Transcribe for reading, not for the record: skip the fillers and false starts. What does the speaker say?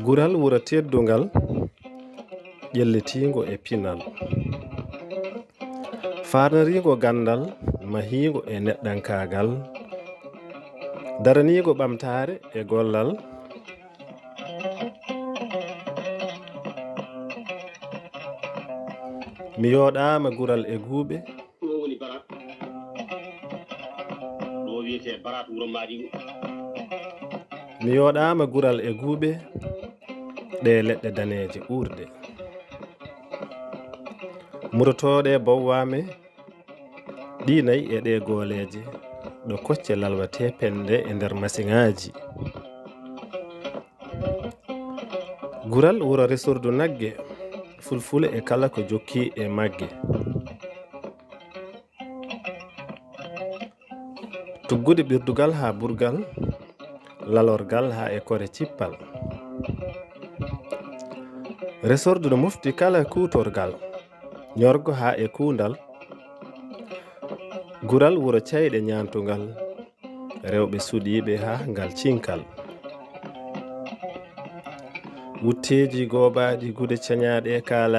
Gural wuro teddungal ƴellitiingo e pinal, farnariingo gandal mahiingo e neɗɗankaagal, daraniingo ɓamtaare e gollal, mi yooɗaama gural e guuɓe. Ɗo woni barat, ɗo wiyete barat wuro Madigo. Mi yooɗaama gural e guuɓe ɗe leɗɗe daneeje uurɗe, murotooɗe bowwaame ɗi nayi e ɗe gooleeje ɗo kocce lalwate pende e nder masiŋaaji. Gural wuro resordu nagge fulfule e kala ko jokki e magge, tuggude ɓirdugal haa burgal, lalorgal haa e kore cippal. Resordu no mofti kala kuutorgal, ñorgo haa e kuundal. Gural wuro cayɗe ñaantugal, rewɓe suɗiiɓe haa ngal cinkal. Wutteeji goobaaɗi gude cañaaɗe kaala